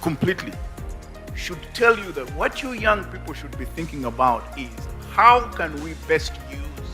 completely should tell you that what you young people should be thinking about is how can we best use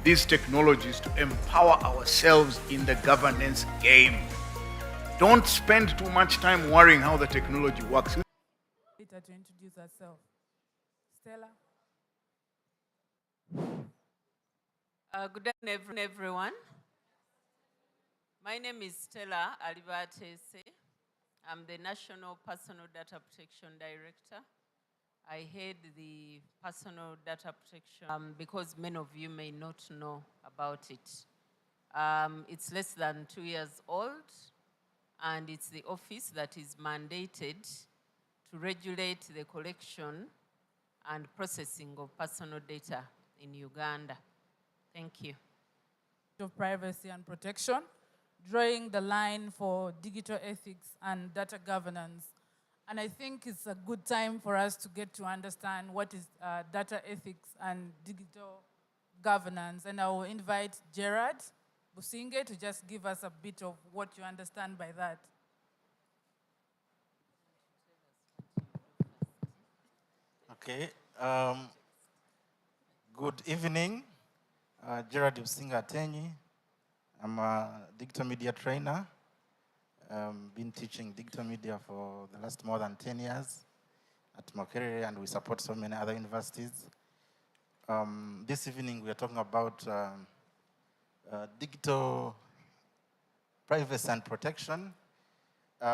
these technologies to empower ourselves in the governance game. Don't spend too much time worrying how the technology works. Later to introduce herself. Stella. Good afternoon, everyone. My name is Stella Alibatese. I'm the National Personal Data Protection Director. I head the personal data protection because many of you may not know about it. It's less than 2 years old, and it's the office that is mandated to regulate the collection and processing of personal data in Uganda. Thank you. Of privacy and protection, drawing the line for digital ethics and data governance. And I think it's a good time for us to get to understand what is data ethics and digital governance. And I will invite Gerard Businge to just give us a bit of what you understand by that. Okay. Good evening. Gerard Businge Atenyi. I'm a digital media trainer. Been teaching digital media for the last more than 10 years at Makerere, and we support so many other universities. This evening we are talking about digital privacy and protection. We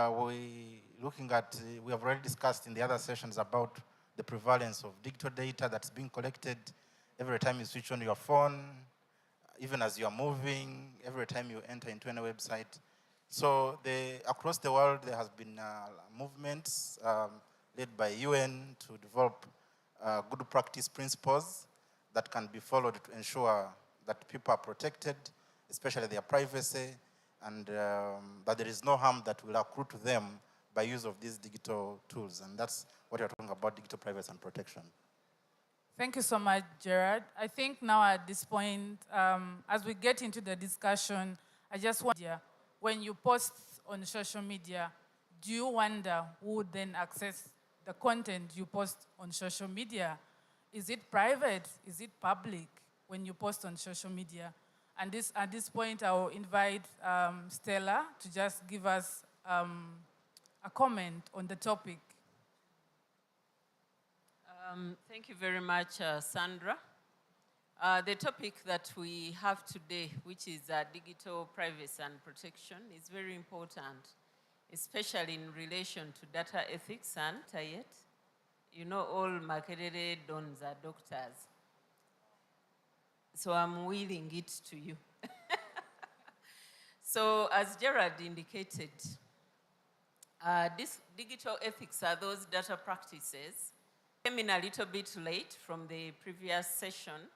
have already discussed in the other sessions about the prevalence of digital data that's being collected every time you switch on your phone, even as you're moving, every time you enter into any website. So across the world, there has been movements led by UN to develop good practice principles that can be followed to ensure that people are protected, especially their privacy, and that there is no harm that will accrue to them by use of these digital tools. And that's what you're talking about, digital privacy and protection. Thank you so much, Gerard. I think now at this point, as we get into the discussion, I just wonder, when you post on social media, do you wonder who would then access the content you post on social media? Is it private? Is it public when you post on social media? And at this point, I will invite Stella to just give us a comment on the topic. Thank you very much, Sandra. The topic that we have today, which is digital privacy and protection, is very important, especially in relation to data ethics and yet. You know, all Makerere dons are doctors. So I'm willing it to you. So as Gerard indicated, these digital ethics are those data practices. I came in a little bit late from the previous session,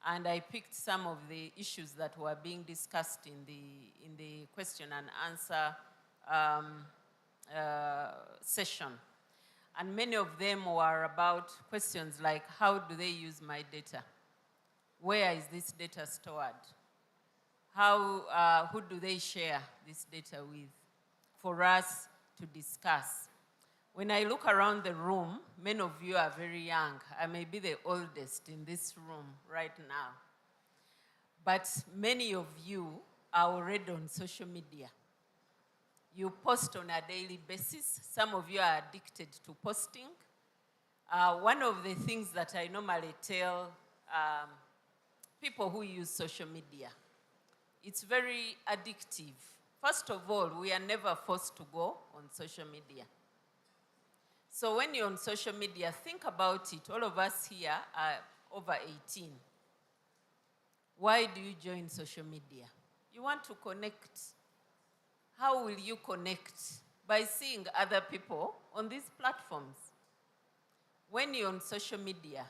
and I picked some of the issues that were being discussed in the question and answer session. And many of them were about questions like, how do they use my data? Where is this data stored? Who do they share this data with for us to discuss? When I look around the room, many of you are very young. I may be the oldest in this room right now. But many of you are already on social media. You post on a daily basis. Some of you are addicted to posting. One of the things that I normally tell people who use social media, it's very addictive. First of all, we are never forced to go on social media. So when you're on social media, think about it. All of us here are over 18. Why do you join social media? You want to connect. How will you connect? By seeing other people on these platforms. When you're on social media,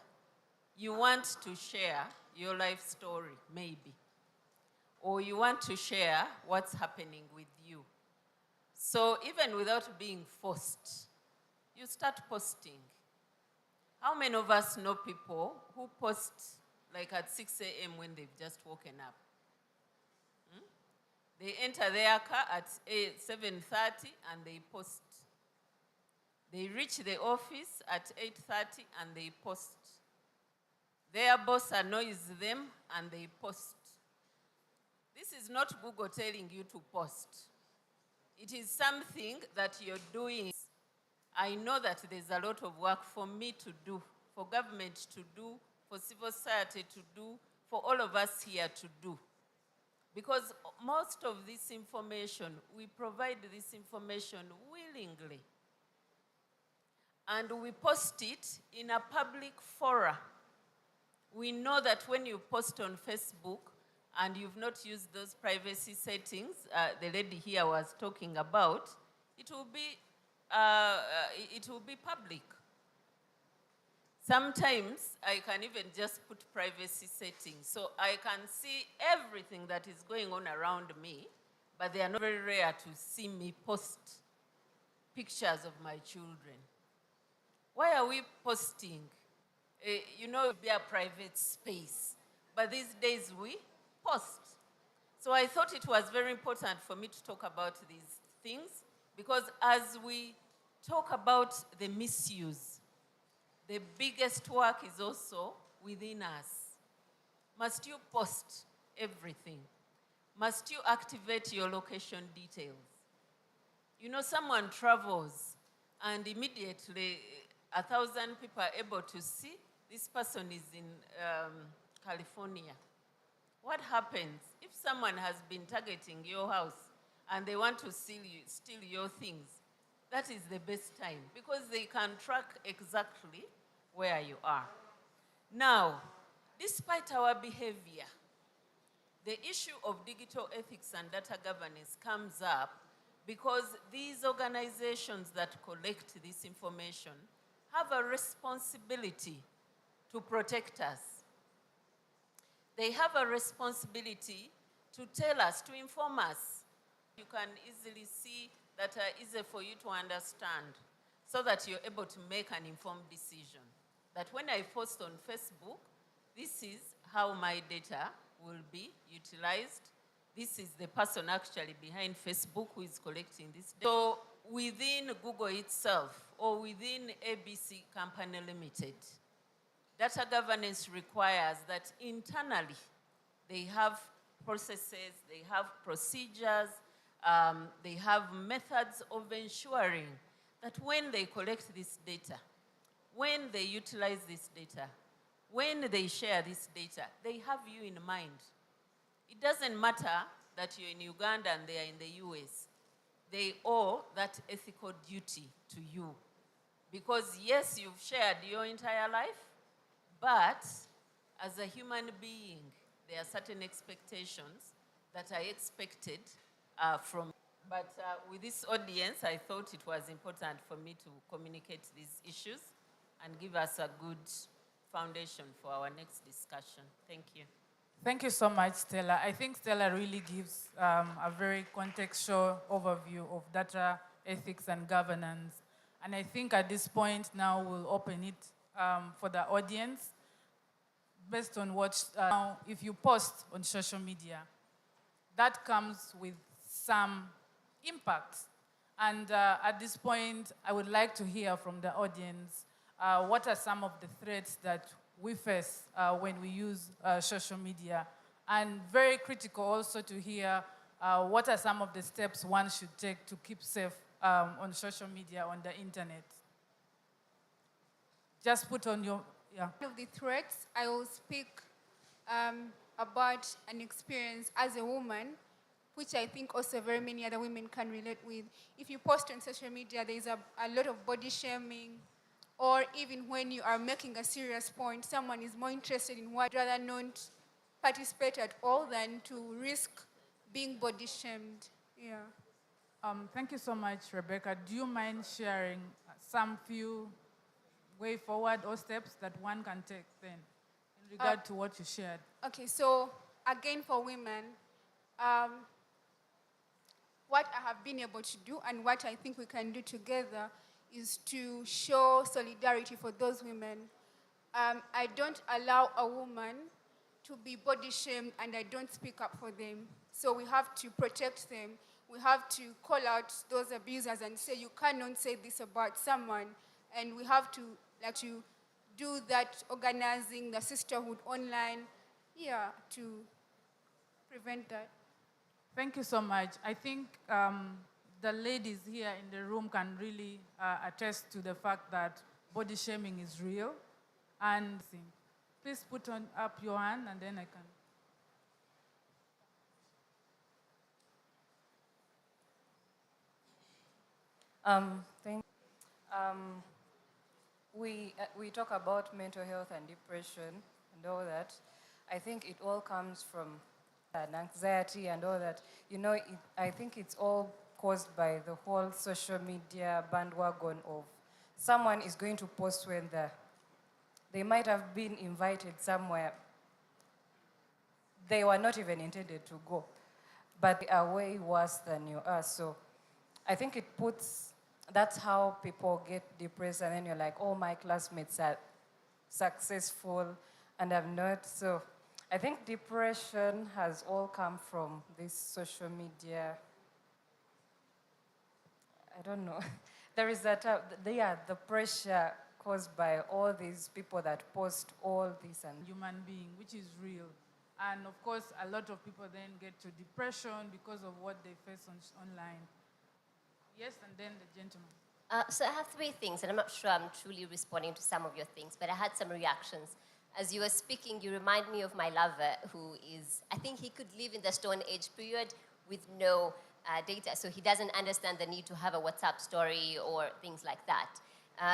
you want to share your life story, maybe. Or you want to share what's happening with you. So even without being forced, you start posting. How many of us know people who post like at 6 a.m. when they've just woken up? They enter their car at 7:30 and they post. They reach the office at 8:30 and they post. Their boss annoys them and they post. This is not Google telling you to post. It is something that you're doing. I know that there's a lot of work for me to do, for government to do, for civil society to do, for all of us here to do. Because most of this information, we provide this information willingly. And we post it in a public forum. We know that when you post on Facebook and you've not used those privacy settings the lady here was talking about, it will be public. Sometimes I can even just put privacy settings, so I can see everything that is going on around me, but they are not very rare to see me post pictures of my children. Why are we posting? You know, it'd be a private space, but these days we post. So I thought it was very important for me to talk about these things, because as we talk about the misuse, the biggest work is also within us. Must you post everything? Must you activate your location details? You know, someone travels and immediately 1,000 people are able to see this person is in California. What happens if someone has been targeting your house and they want to steal your things? That is the best time, because they can track exactly where you are. Now, despite our behavior, the issue of digital ethics and data governance comes up because these organizations that collect this information have a responsibility to protect us. They have a responsibility to tell us, to inform us. You can easily see that are easy for you to understand, so that you're able to make an informed decision. That when I post on Facebook, this is how my data will be utilized. This is the person actually behind Facebook who is collecting this data. So within Google itself, or within ABC Company Limited, data governance requires that internally they have processes, they have procedures, they have methods of ensuring that when they collect this data, when they utilize this data, when they share this data, they have you in mind. It doesn't matter that you're in Uganda and they are in the US. They owe that ethical duty to you. Because yes, you've shared your entire life, but as a human being, there are certain expectations that are expected from. But with this audience, I thought it was important for me to communicate these issues and give us a good foundation for our next discussion. Thank you. Thank you so much, Stella. I think Stella really gives a very contextual overview of data ethics and governance. And I think at this point now we'll open it for the audience. Based on what, now if you post on social media, that comes with some impact. And at this point, I would like to hear from the audience, what are some of the threats that we face when we use social media? And very critical also to hear what are some of the steps one should take to keep safe on social media, on the internet. Just put on your, yeah. One of the threats, I will speak about an experience as a woman, which I think also very many other women can relate with. If you post on social media, there's a lot of body shaming, or even when you are making a serious point, someone is more interested in what rather not participate at all than to risk being body shamed. Yeah. Thank you so much, Rebecca. Do you mind sharing some few way forward or steps that one can take then in regard to what you shared? Okay, so again for women, what I have been able to do and what I think we can do together is to show solidarity for those women. I don't allow a woman to be body shamed and I don't speak up for them. So we have to protect them. we have to call out those abusers and say, you cannot say this about someone. And we have to do that, organizing the sisterhood online, yeah, to prevent that. Thank you so much. I think the ladies here in the room can really attest to the fact that body shaming is real. And please put up your hand and then I can. We talk about mental health and depression and all that. I think it all comes from anxiety and all that. You know, I think it's all caused by the whole social media bandwagon of someone is going to post when they might have been invited somewhere. They were not even intended to go, but they are way worse than you are. So I think that's how people get depressed, and then you're like, oh, my classmates are successful and I'm not. So I think depression has all come from this social media. I don't know. There is the pressure caused by all these people that post all this and Human being, which is real. And of course, a lot of people then get to depression because of what they face online. Yes, and then the gentleman. So I have three things, and I'm not sure I'm truly responding to some of your things, but I had some reactions. As you were speaking, you remind me of my lover, who is, I think he could live in the Stone Age period with no data, so he doesn't understand the need to have a WhatsApp story or things like that.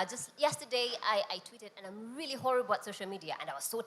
Just yesterday, I tweeted, and I'm really horrible at social media, and I was so